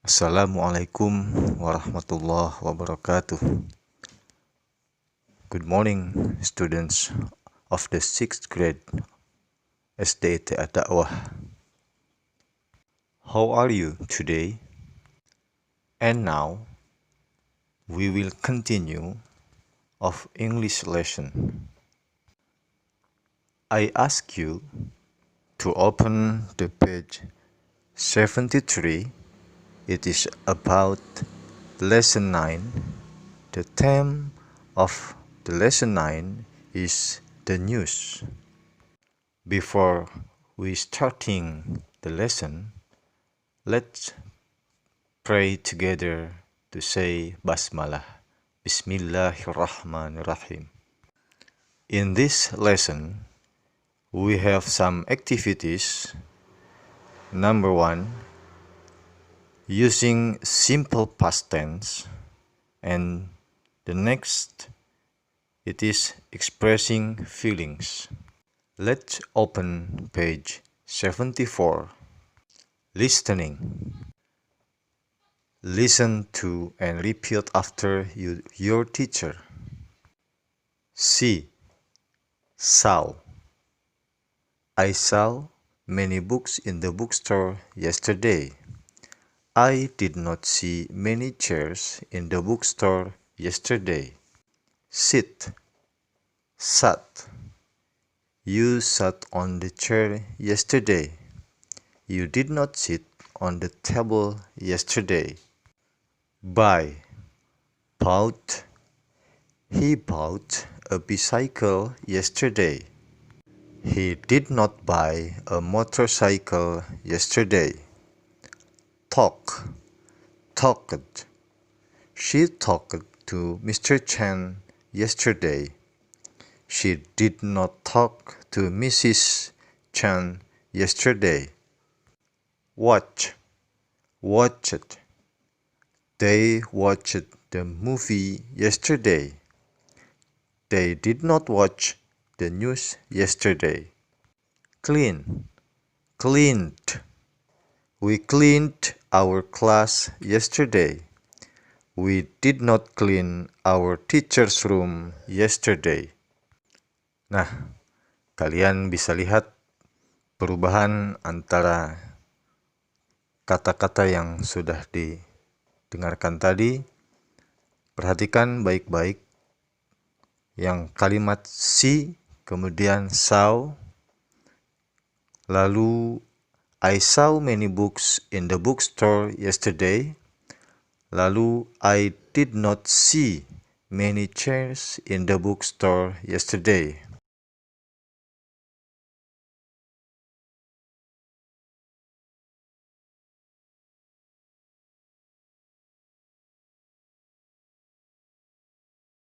Assalamualaikum warahmatullahi wabarakatuh. Good morning, students of the 6th grade SD Dakwah. How are you today? And now, we will continue of English lesson. I ask you to open the page 73. It is about lesson 9. The theme of the lesson 9 is the news. Before we starting the lesson, let's pray together to say Basmalah. Bismillahirrahmanirrahim. In this lesson, we have some activities. Number 1, using simple past tense, and the next, it is expressing feelings. Let's open page 74. Listening. Listen to and repeat after your teacher. See. Saw. I saw many books in the bookstore yesterday. I did not see many chairs in the bookstore yesterday. Sit. Sat. You sat on the chair yesterday. You did not sit on the table yesterday. Buy. Bought. He bought a bicycle yesterday. He did not buy a motorcycle yesterday. Talk. Talked. She talked to Mr. Chen yesterday. She did not talk to Mrs. Chen yesterday. Watch. Watched. They watched the movie yesterday. They did not watch the news yesterday. Clean. Cleaned. We cleaned our class yesterday. We did not clean our teacher's room yesterday. Nah, kalian bisa lihat perubahan antara kata-kata yang sudah didengarkan tadi. Perhatikan baik-baik yang kalimat see, kemudian saw, lalu I saw many books in the bookstore yesterday, lalu I did not see many chairs in the bookstore yesterday.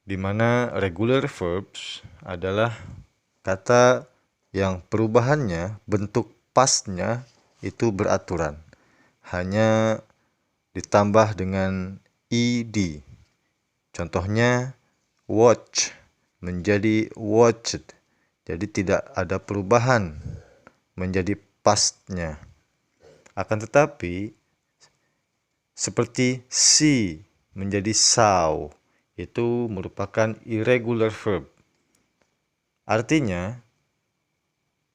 Di mana regular verbs adalah kata yang perubahannya, bentuk pastnya itu beraturan. Hanya ditambah dengan ed. Contohnya watch menjadi watched. Jadi tidak ada perubahan menjadi pastnya. Akan tetapi seperti see menjadi saw, itu merupakan irregular verb. Artinya,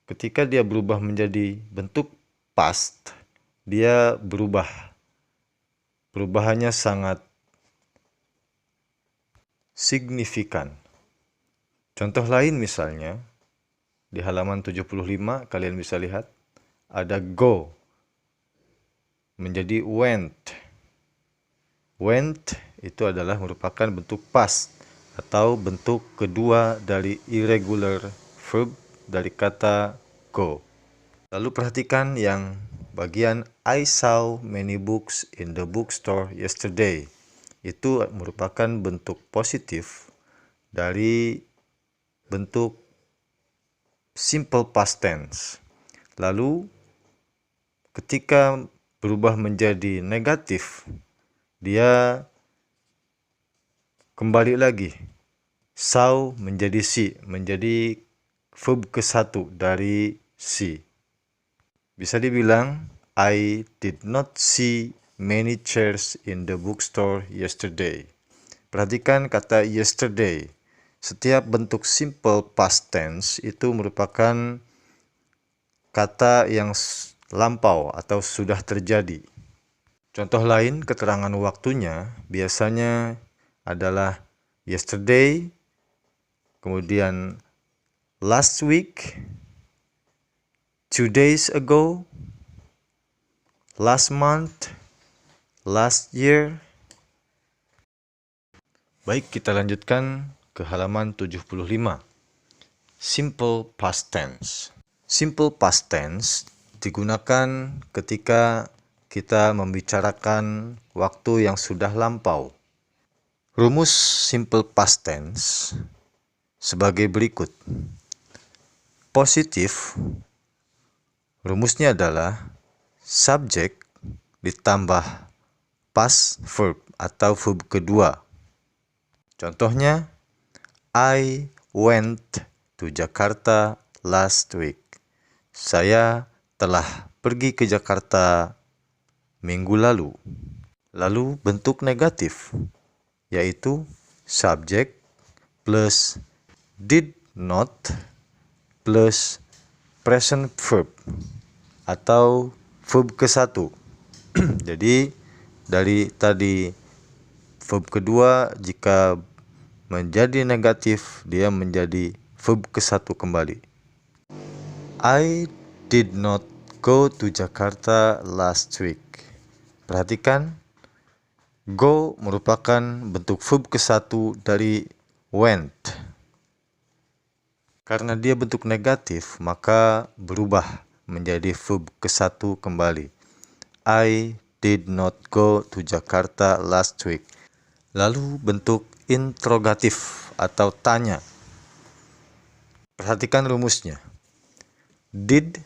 ketika dia berubah menjadi bentuk past, dia berubah. Perubahannya sangat signifikan. Contoh lain misalnya, di halaman 75 kalian bisa lihat, ada go menjadi went. Went itu adalah merupakan bentuk past atau bentuk kedua dari irregular verb dari kata go. Lalu perhatikan yang bagian I saw many books in the bookstore yesterday. Itu merupakan bentuk positif dari bentuk simple past tense. Lalu ketika berubah menjadi negatif, dia kembali lagi. Saw menjadi see, menjadi verb ke-1 dari see. Bisa dibilang, I did not see many chairs in the bookstore yesterday. Perhatikan kata yesterday. Setiap bentuk simple past tense itu merupakan kata yang lampau atau sudah terjadi. Contoh lain, keterangan waktunya biasanya adalah yesterday, kemudian last week, 2 days ago, last month, last year. Baik, kita lanjutkan ke halaman 75. Simple past tense. Simple past tense digunakan ketika kita membicarakan waktu yang sudah lampau. Rumus simple past tense sebagai berikut. Positif, rumusnya adalah subjek ditambah past verb atau verb kedua. Contohnya, I went to Jakarta last week. Saya telah pergi ke Jakarta minggu lalu. Lalu bentuk negatif, yaitu subjek plus did not plus present verb atau verb ke-1. Jadi dari tadi verb kedua jika menjadi negatif, dia menjadi verb ke-1 kembali. I did not go to Jakarta last week. Perhatikan, go merupakan bentuk verb ke-1 dari went. Karena dia bentuk negatif, maka berubah menjadi verb ke-1 kembali. I did not go to Jakarta last week. Lalu bentuk interrogatif atau tanya. Perhatikan rumusnya. Did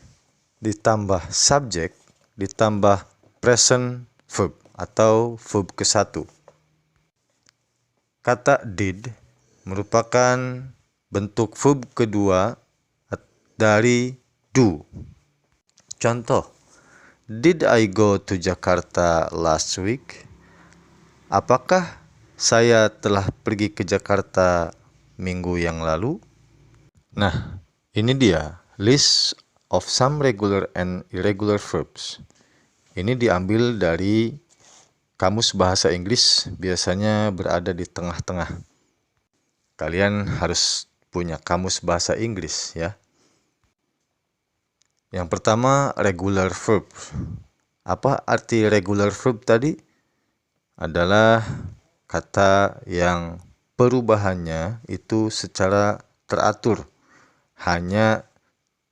ditambah subjek ditambah present verb atau verb ke-1. Kata did merupakan bentuk verb kedua dari do. Contoh, did I go to Jakarta last week? Apakah saya telah pergi ke Jakarta minggu yang lalu? Nah, ini dia list of some regular and irregular verbs. Ini diambil dari Kamus Bahasa Inggris, biasanya berada di tengah-tengah. Kalian harus punya kamus bahasa Inggris ya. Yang pertama, regular verb. Apa arti regular verb tadi? Adalah kata yang perubahannya itu secara teratur. Hanya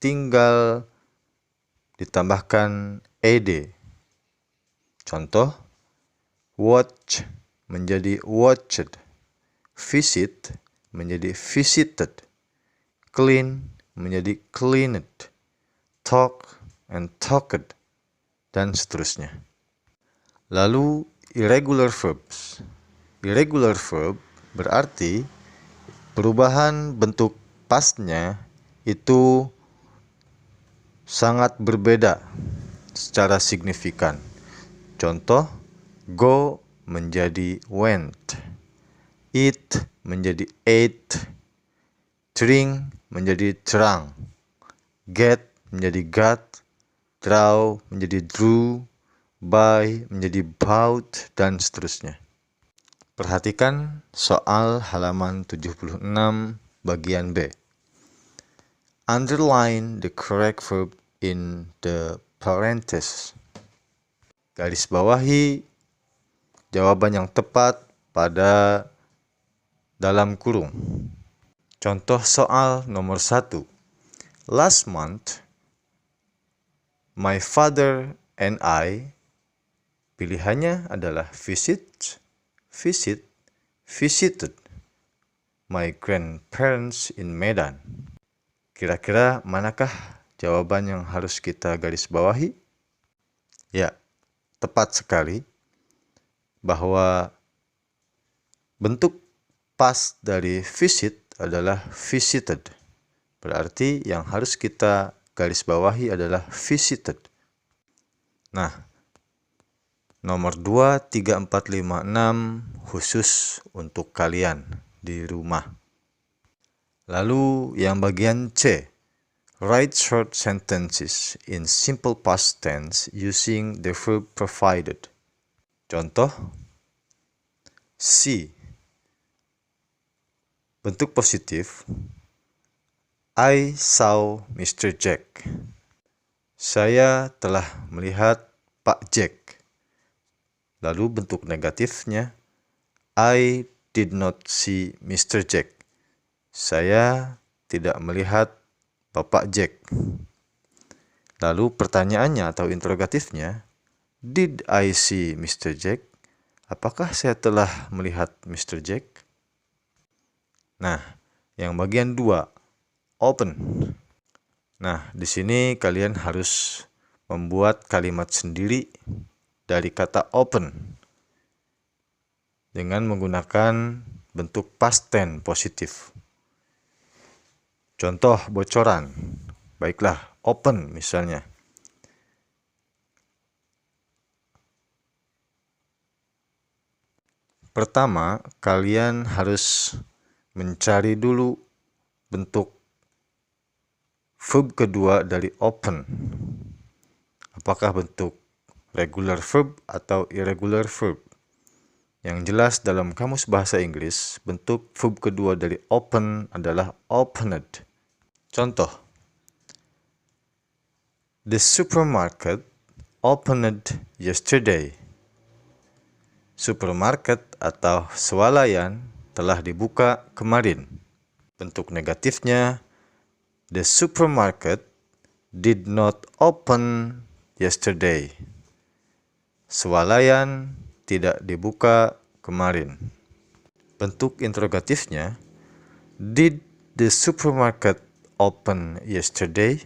tinggal ditambahkan ed. Contoh, watch menjadi watched, visit menjadi visited, clean menjadi cleaned, talk and talked, dan seterusnya. Lalu irregular verbs. Irregular verb berarti perubahan bentuk pastnya itu sangat berbeda secara signifikan. Contoh, go menjadi went, eat menjadi ate, drink menjadi drank, get menjadi got, draw menjadi drew, buy menjadi bought, dan seterusnya. Perhatikan soal halaman 76 bagian B. Underline the correct verb in the parentheses. Garis bawahi jawaban yang tepat pada dalam kurung. Contoh soal nomor 1. Last month, my father and I, pilihannya adalah visit, visited my grandparents in Medan. Kira-kira manakah jawaban yang harus kita garis bawahi? Ya, tepat sekali bahwa bentuk past dari visit adalah visited. Berarti yang harus kita garis bawahi adalah visited. Nah, Nomor 2, 3, 4, 5, 6 khusus untuk kalian di rumah. Lalu yang bagian C, write short sentences in simple past tense using the verb provided. Contoh, C, bentuk positif, I saw Mr. Jack. Saya telah melihat Pak Jack. Lalu bentuk negatifnya, I did not see Mr. Jack. Saya tidak melihat Bapak Jack. Lalu pertanyaannya atau interrogatifnya, did I see Mr. Jack? Apakah saya telah melihat Mr. Jack? Nah, yang bagian 2, open. Nah, di sini kalian harus membuat kalimat sendiri dari kata open dengan menggunakan bentuk past tense positif. Contoh bocoran, baiklah, open misalnya. Pertama, kalian harus mencari dulu bentuk verb kedua dari open. Apakah bentuk regular verb atau irregular verb? Yang jelas dalam Kamus Bahasa Inggris, bentuk verb kedua dari open adalah opened. Contoh, the supermarket opened yesterday. Supermarket atau swalayan telah dibuka kemarin. Bentuk negatifnya, the supermarket did not open yesterday. Swalayan tidak dibuka kemarin. Bentuk interrogatifnya, did the supermarket open yesterday?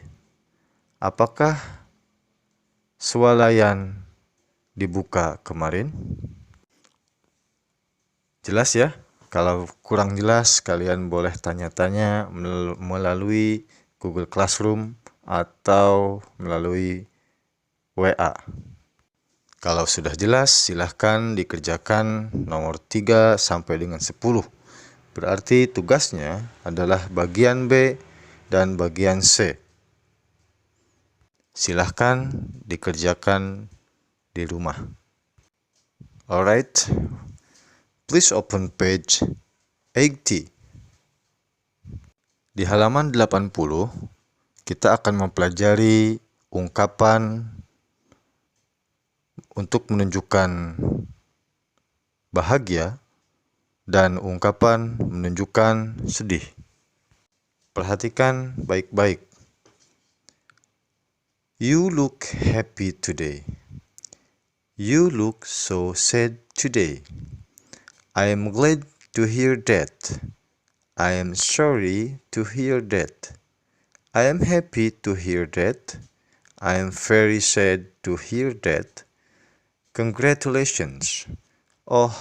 Apakah swalayan dibuka kemarin? Jelas ya? Kalau kurang jelas, kalian boleh tanya-tanya melalui Google Classroom atau melalui WA. Kalau sudah jelas, silahkan dikerjakan nomor 3 sampai dengan 10. Berarti tugasnya adalah bagian B dan bagian C. Silahkan dikerjakan di rumah. Alright, please open page 80. Di halaman 80, kita akan mempelajari ungkapan untuk menunjukkan bahagia dan ungkapan menunjukkan sedih. Perhatikan baik-baik. You look happy today. You look so sad today. I am glad to hear that. I am sorry to hear that. I am happy to hear that. I am very sad to hear that. Congratulations. Oh,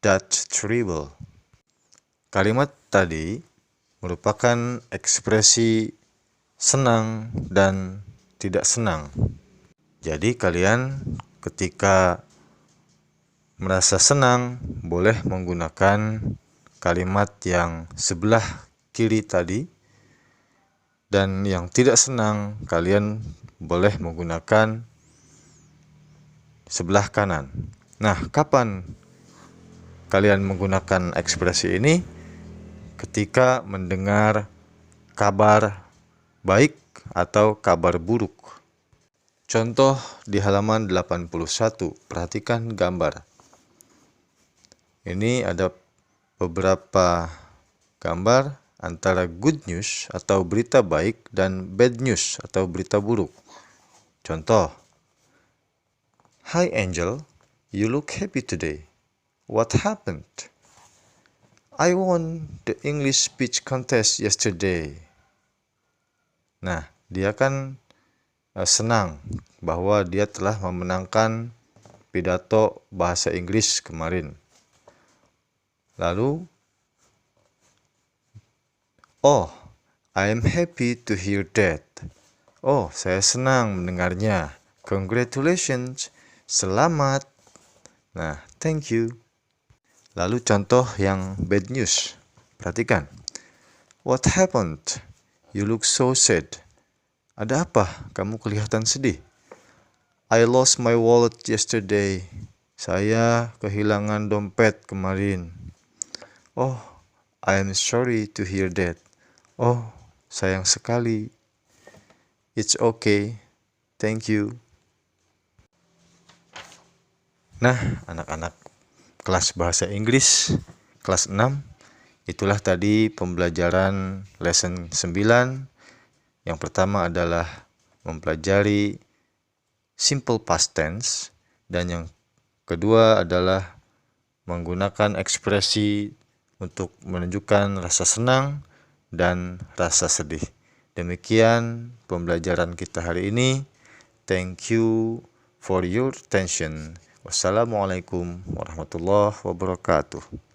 that's terrible. Kalimat tadi merupakan ekspresi senang dan tidak senang. Jadi kalian ketika merasa senang boleh menggunakan kalimat yang sebelah kiri tadi, dan yang tidak senang kalian boleh menggunakan sebelah kanan. Nah, kapan kalian menggunakan ekspresi ini? Ketika mendengar kabar baik atau kabar buruk. Contoh di halaman 81, perhatikan gambar. Ini ada beberapa gambar antara good news atau berita baik dan bad news atau berita buruk. Contoh, hi Angel, you look happy today. What happened? I won the English speech contest yesterday. Nah, dia kan senang bahwa dia telah memenangkan pidato bahasa Inggris kemarin. Lalu, oh, I am happy to hear that. Oh, saya senang mendengarnya. Congratulations. Selamat Nah, thank you. Lalu contoh yang bad news. Perhatikan. What happened? You look so sad. Ada apa? Kamu kelihatan sedih. I lost my wallet yesterday. Saya kehilangan dompet kemarin. Oh, I am sorry to hear that. Oh, sayang sekali. It's okay. Thank you. Nah, anak-anak kelas bahasa Inggris kelas 6, itulah tadi pembelajaran lesson 9. Yang pertama adalah mempelajari simple past tense, dan yang kedua adalah menggunakan ekspresi untuk menunjukkan rasa senang dan rasa sedih. Demikian pembelajaran kita hari ini. Thank you for your attention. Wassalamualaikum warahmatullahi wabarakatuh.